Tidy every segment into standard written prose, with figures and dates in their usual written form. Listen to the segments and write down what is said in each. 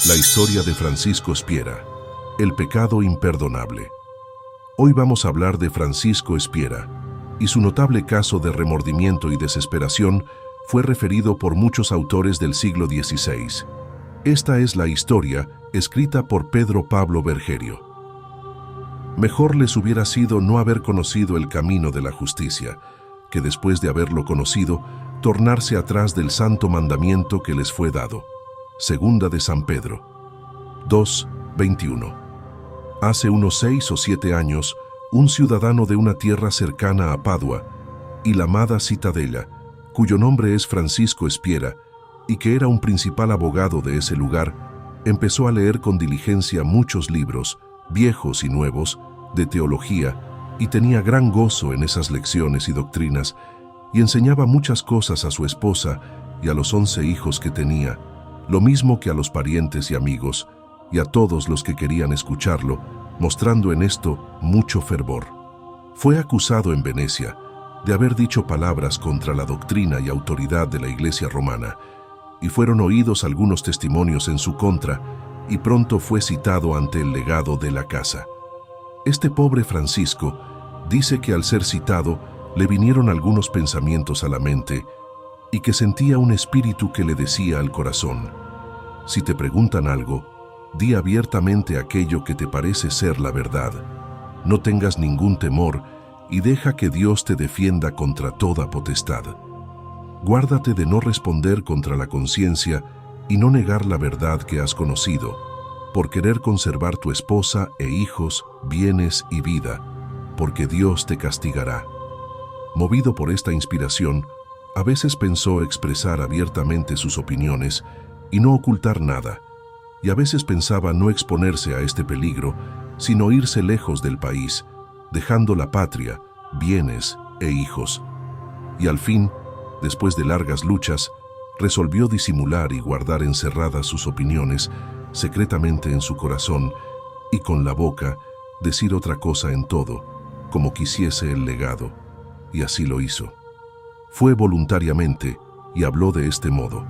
La historia de Francisco Espiera, el pecado imperdonable. Hoy vamos a hablar de Francisco Espiera, y su notable caso de remordimiento y desesperación fue referido por muchos autores del siglo XVI. Esta es la historia escrita por Pedro Pablo Bergerio. Mejor les hubiera sido no haber conocido el camino de la justicia, que después de haberlo conocido, tornarse atrás del santo mandamiento que les fue dado. Segunda de San Pedro 2:21. Hace unos 6 o 7 años, un ciudadano de una tierra cercana a Padua y la amada Citadella, cuyo nombre es Francisco Espiera, y que era un principal abogado de ese lugar, empezó a leer con diligencia muchos libros, viejos y nuevos, de teología, y tenía gran gozo en esas lecciones y doctrinas, y enseñaba muchas cosas a su esposa y a los 11 hijos que tenía, lo mismo que a los parientes y amigos, y a todos los que querían escucharlo, mostrando en esto mucho fervor. Fue acusado en Venecia de haber dicho palabras contra la doctrina y autoridad de la Iglesia romana, y fueron oídos algunos testimonios en su contra, y pronto fue citado ante el legado de la casa. Este pobre Francisco dice que al ser citado le vinieron algunos pensamientos a la mente y que sentía un espíritu que le decía al corazón: si te preguntan algo, di abiertamente aquello que te parece ser la verdad. No tengas ningún temor y deja que Dios te defienda contra toda potestad. Guárdate de no responder contra la conciencia y no negar la verdad que has conocido, por querer conservar tu esposa e hijos, bienes y vida, porque Dios te castigará. Movido por esta inspiración, a veces pensó expresar abiertamente sus opiniones y no ocultar nada, y a veces pensaba no exponerse a este peligro, sino irse lejos del país, dejando la patria, bienes e hijos. Y al fin, después de largas luchas, resolvió disimular y guardar encerradas sus opiniones secretamente en su corazón y con la boca decir otra cosa en todo, como quisiese el legado, y así lo hizo. Fue voluntariamente y habló de este modo: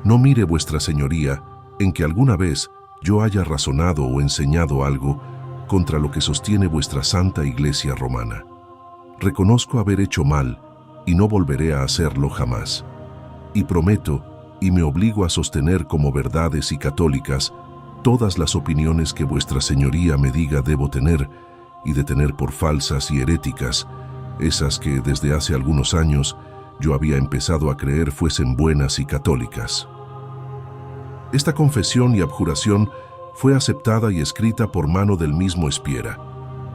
no mire vuestra señoría en que alguna vez yo haya razonado o enseñado algo contra lo que sostiene vuestra santa Iglesia romana. Reconozco haber hecho mal y no volveré a hacerlo jamás. Y prometo y me obligo a sostener como verdades y católicas todas las opiniones que vuestra señoría me diga debo tener y de tener por falsas y heréticas, esas que desde hace algunos años yo había empezado a creer fuesen buenas y católicas. Esta confesión y abjuración fue aceptada y escrita por mano del mismo Espiera,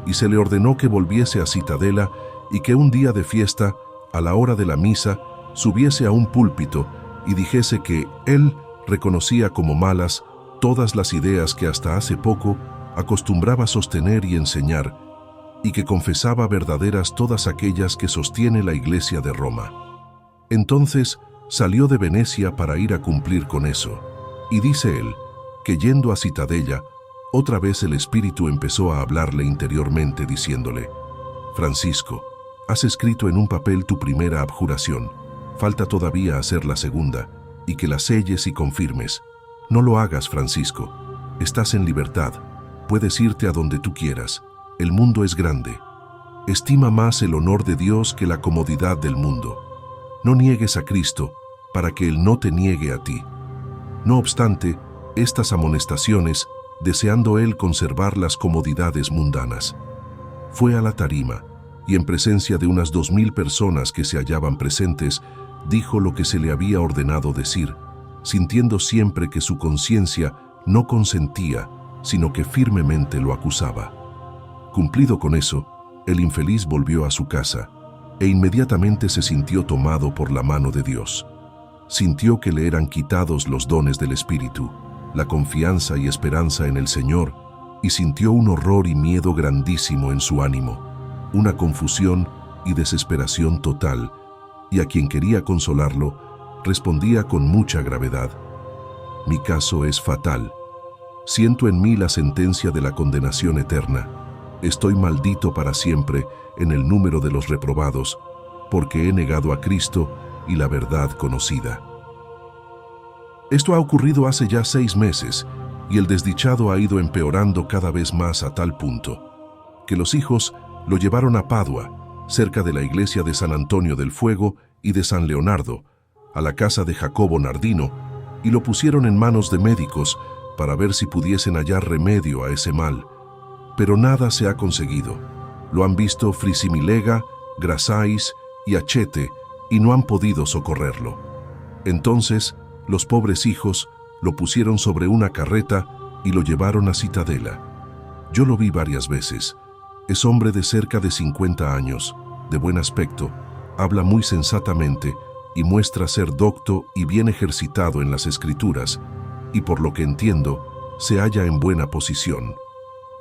y se le ordenó que volviese a Citadella y que un día de fiesta, a la hora de la misa, subiese a un púlpito y dijese que él reconocía como malas todas las ideas que hasta hace poco acostumbraba sostener y enseñar, y que confesaba verdaderas todas aquellas que sostiene la Iglesia de Roma. Entonces salió de Venecia para ir a cumplir con eso, y dice él que yendo a Citadella, otra vez el Espíritu empezó a hablarle interiormente diciéndole: Francisco, has escrito en un papel tu primera abjuración, falta todavía hacer la segunda, y que la selles y confirmes. No lo hagas, Francisco, estás en libertad, puedes irte a donde tú quieras, el mundo es grande. Estima más el honor de Dios que la comodidad del mundo. No niegues a Cristo, para que Él no te niegue a ti. No obstante, estas amonestaciones, deseando él conservar las comodidades mundanas, fue a la tarima, y en presencia de unas 2000 personas que se hallaban presentes, dijo lo que se le había ordenado decir, sintiendo siempre que su conciencia no consentía, sino que firmemente lo acusaba. Cumplido con eso, el infeliz volvió a su casa, e inmediatamente se sintió tomado por la mano de Dios. Sintió que le eran quitados los dones del Espíritu, la confianza y esperanza en el Señor, y sintió un horror y miedo grandísimo en su ánimo, una confusión y desesperación total, y a quien quería consolarlo, respondía con mucha gravedad: mi caso es fatal. Siento en mí la sentencia de la condenación eterna. Estoy maldito para siempre en el número de los reprobados, porque he negado a Cristo y la verdad conocida. Esto ha ocurrido hace ya 6 meses y el desdichado ha ido empeorando cada vez más a tal punto que los hijos lo llevaron a Padua, cerca de la iglesia de San Antonio del Fuego y de San Leonardo, a la casa de Jacobo Nardino, y lo pusieron en manos de médicos para ver si pudiesen hallar remedio a ese mal. Pero nada se ha conseguido. Lo han visto Frisimilega, Grasais y Achete y no han podido socorrerlo. Entonces, los pobres hijos lo pusieron sobre una carreta y lo llevaron a Citadela. Yo lo vi varias veces. Es hombre de cerca de 50 años, de buen aspecto, habla muy sensatamente y muestra ser docto y bien ejercitado en las escrituras, y por lo que entiendo, se halla en buena posición.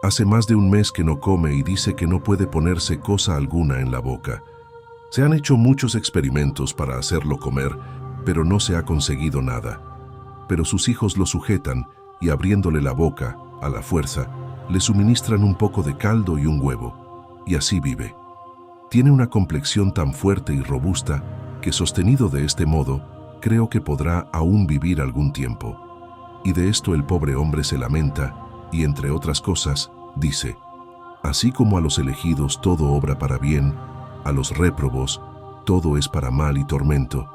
Hace más de un mes que no come y dice que no puede ponerse cosa alguna en la boca. Se han hecho muchos experimentos para hacerlo comer, pero no se ha conseguido nada. Pero sus hijos lo sujetan y abriéndole la boca, a la fuerza, le suministran un poco de caldo y un huevo, y así vive. Tiene una complexión tan fuerte y robusta que, sostenido de este modo, creo que podrá aún vivir algún tiempo. Y de esto el pobre hombre se lamenta y, entre otras cosas, dice: así como a los elegidos todo obra para bien, a los réprobos todo es para mal y tormento.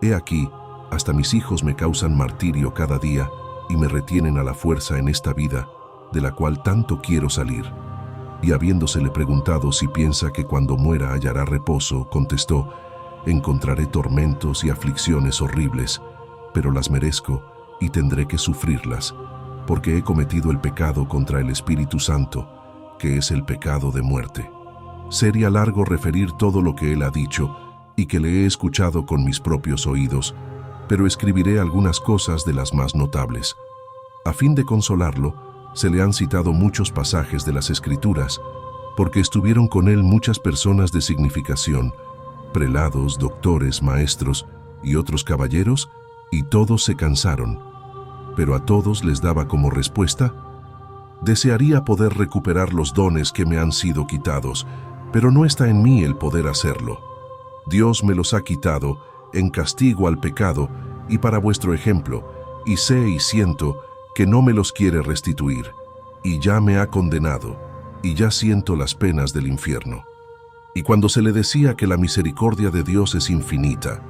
He aquí, hasta mis hijos me causan martirio cada día y me retienen a la fuerza en esta vida, de la cual tanto quiero salir. Y habiéndosele preguntado si piensa que cuando muera hallará reposo, contestó: encontraré tormentos y aflicciones horribles, pero las merezco y tendré que sufrirlas, porque he cometido el pecado contra el Espíritu Santo, que es el pecado de muerte. Sería largo referir todo lo que él ha dicho y que le he escuchado con mis propios oídos, pero escribiré algunas cosas de las más notables. A fin de consolarlo, se le han citado muchos pasajes de las Escrituras, porque estuvieron con él muchas personas de significación, prelados, doctores, maestros y otros caballeros, y todos se cansaron. Pero a todos les daba como respuesta: desearía poder recuperar los dones que me han sido quitados, pero no está en mí el poder hacerlo. Dios me los ha quitado en castigo al pecado y para vuestro ejemplo, y sé y siento que no me los quiere restituir, y ya me ha condenado, y ya siento las penas del infierno. Y cuando se le decía que la misericordia de Dios es infinita,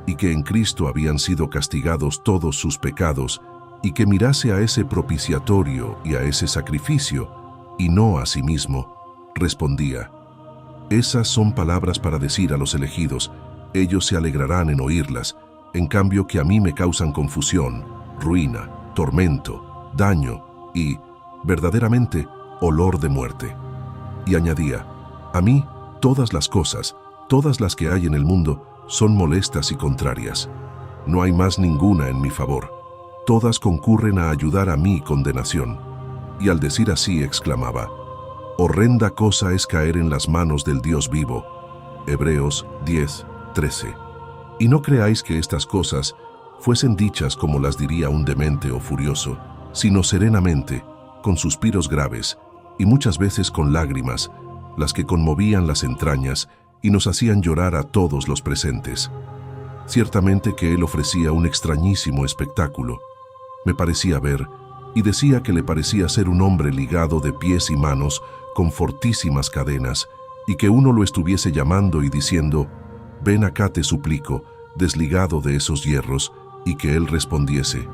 y que en Cristo habían sido castigados todos sus pecados, y que mirase a ese propiciatorio y a ese sacrificio, y no a sí mismo, respondía: esas son palabras para decir a los elegidos, ellos se alegrarán en oírlas, en cambio que a mí me causan confusión, ruina, tormento, daño y, verdaderamente, olor de muerte. Y añadía: a mí todas las cosas, todas las que hay en el mundo, son molestas y contrarias. No hay más ninguna en mi favor. Todas concurren a ayudar a mi condenación. Y al decir así exclamaba: horrenda cosa es caer en las manos del Dios vivo. Hebreos 10:13. Y no creáis que estas cosas fuesen dichas como las diría un demente o furioso, sino serenamente, con suspiros graves, y muchas veces con lágrimas, las que conmovían las entrañas y nos hacían llorar a todos los presentes. Ciertamente que él ofrecía un extrañísimo espectáculo. Me parecía ver, y decía que le parecía ser un hombre ligado de pies y manos con fortísimas cadenas, y que uno lo estuviese llamando y diciendo: ven acá te suplico, desligado de esos hierros, y que él respondiese: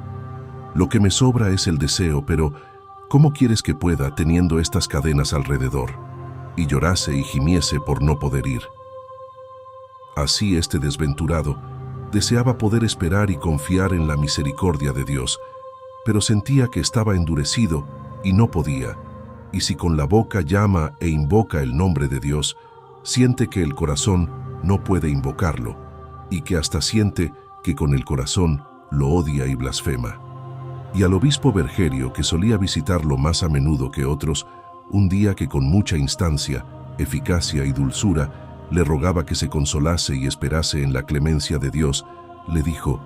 lo que me sobra es el deseo, pero ¿cómo quieres que pueda teniendo estas cadenas alrededor? Y llorase y gimiese por no poder ir. Así este desventurado deseaba poder esperar y confiar en la misericordia de Dios, pero sentía que estaba endurecido y no podía, y si con la boca llama e invoca el nombre de Dios, siente que el corazón no puede invocarlo, y que hasta siente que con el corazón lo odia y blasfema. Y al obispo Bergerio, que solía visitarlo más a menudo que otros, un día que con mucha instancia, eficacia y dulzura le rogaba que se consolase y esperase en la clemencia de Dios, le dijo: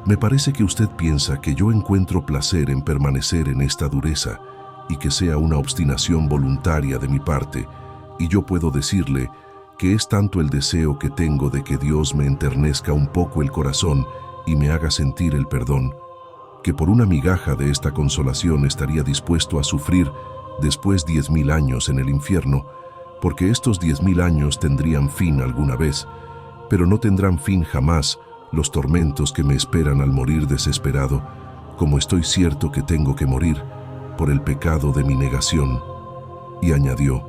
me parece que usted piensa que yo encuentro placer en permanecer en esta dureza y que sea una obstinación voluntaria de mi parte, y yo puedo decirle que es tanto el deseo que tengo de que Dios me enternezca un poco el corazón y me haga sentir el perdón, que por una migaja de esta consolación estaría dispuesto a sufrir después 10.000 años en el infierno, porque estos 10.000 años tendrían fin alguna vez, pero no tendrán fin jamás los tormentos que me esperan al morir desesperado, como estoy cierto que tengo que morir por el pecado de mi negación. Y añadió: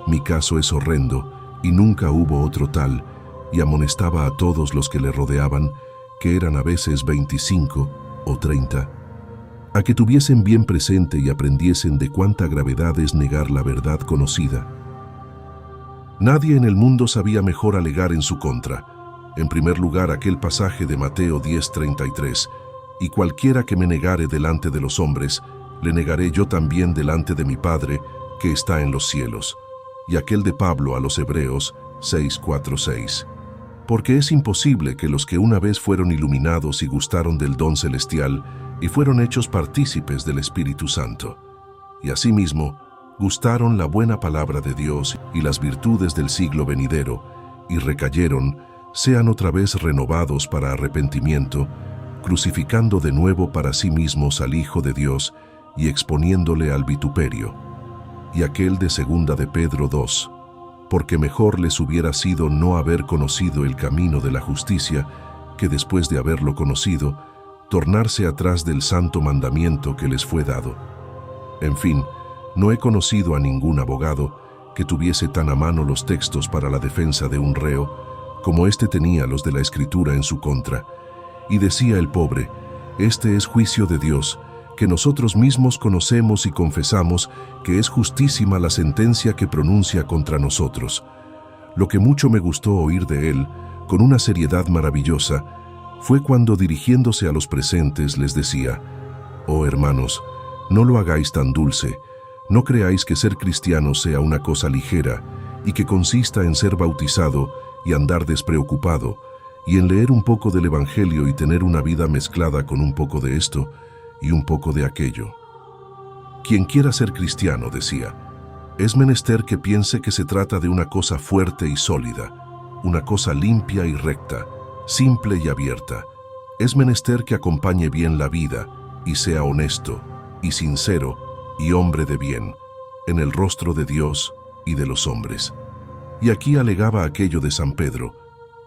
mi caso es horrendo y nunca hubo otro tal, y amonestaba a todos los que le rodeaban, que eran a veces 25 o 30, a que tuviesen bien presente y aprendiesen de cuánta gravedad es negar la verdad conocida. Nadie en el mundo sabía mejor alegar en su contra. En primer lugar, aquel pasaje de Mateo 10:33, y cualquiera que me negare delante de los hombres, le negaré yo también delante de mi Padre, que está en los cielos. Y aquel de Pablo a los Hebreos 6:4-6. Porque es imposible que los que una vez fueron iluminados y gustaron del don celestial y fueron hechos partícipes del Espíritu Santo, y asimismo gustaron la buena palabra de Dios y las virtudes del siglo venidero, y recayeron, sean otra vez renovados para arrepentimiento, crucificando de nuevo para sí mismos al Hijo de Dios y exponiéndole al vituperio. Y aquel de segunda de Pedro 2, porque mejor les hubiera sido no haber conocido el camino de la justicia, que después de haberlo conocido, tornarse atrás del santo mandamiento que les fue dado. En fin, no he conocido a ningún abogado que tuviese tan a mano los textos para la defensa de un reo, como éste tenía los de la Escritura en su contra. Y decía el pobre: este es juicio de Dios, que nosotros mismos conocemos y confesamos que es justísima la sentencia que pronuncia contra nosotros. Lo que mucho me gustó oír de él, con una seriedad maravillosa, fue cuando, dirigiéndose a los presentes, les decía: oh hermanos, no lo hagáis tan dulce, no creáis que ser cristiano sea una cosa ligera, y que consista en ser bautizado y andar despreocupado, y en leer un poco del Evangelio y tener una vida mezclada con un poco de esto y un poco de aquello. Quien quiera ser cristiano, decía, es menester que piense que se trata de una cosa fuerte y sólida, una cosa limpia y recta, simple y abierta. Es menester que acompañe bien la vida y sea honesto y sincero y hombre de bien, en el rostro de Dios y de los hombres. Y aquí alegaba aquello de San Pedro: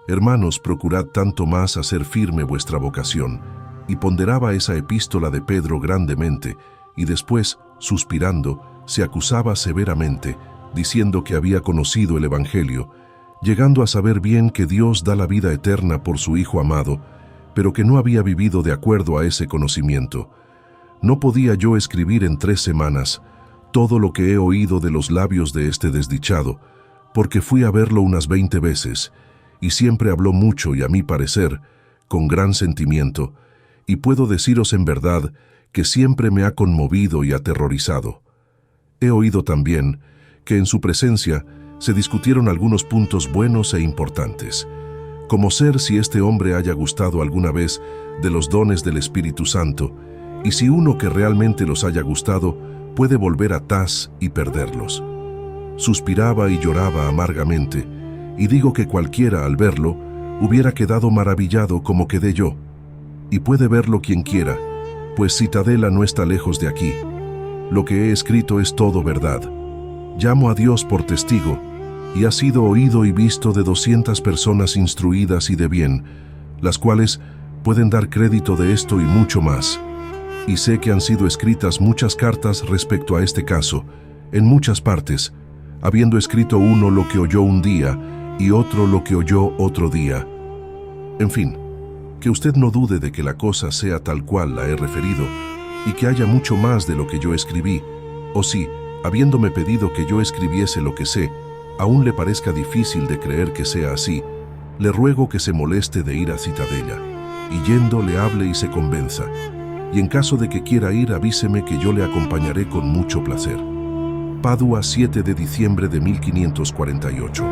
hermanos, procurad tanto más hacer firme vuestra vocación, y ponderaba esa epístola de Pedro grandemente, y después, suspirando, se acusaba severamente, diciendo que había conocido el Evangelio, llegando a saber bien que Dios da la vida eterna por su Hijo amado, pero que no había vivido de acuerdo a ese conocimiento. No podía yo escribir en 3 semanas todo lo que he oído de los labios de este desdichado, porque fui a verlo unas 20 veces, y siempre habló mucho y, a mi parecer, con gran sentimiento, y puedo deciros en verdad que siempre me ha conmovido y aterrorizado. He oído también que en su presencia se discutieron algunos puntos buenos e importantes, como ser si este hombre haya gustado alguna vez de los dones del Espíritu Santo, y si uno que realmente los haya gustado puede volver atrás y perderlos. Suspiraba y lloraba amargamente, y digo que cualquiera al verlo hubiera quedado maravillado como quedé yo. Y puede verlo quien quiera, pues Citadela no está lejos de aquí. Lo que he escrito es todo verdad. Llamo a Dios por testigo, y ha sido oído y visto de 200 personas instruidas y de bien, las cuales pueden dar crédito de esto y mucho más. Y sé que han sido escritas muchas cartas respecto a este caso, en muchas partes, habiendo escrito uno lo que oyó un día y otro lo que oyó otro día. En fin, que usted no dude de que la cosa sea tal cual la he referido, y que haya mucho más de lo que yo escribí, o si, habiéndome pedido que yo escribiese lo que sé, aún le parezca difícil de creer que sea así, le ruego que se moleste de ir a Citadella, y yendo le hable y se convenza, y en caso de que quiera ir, avíseme que yo le acompañaré con mucho placer. Padua, 7 de diciembre de 1548.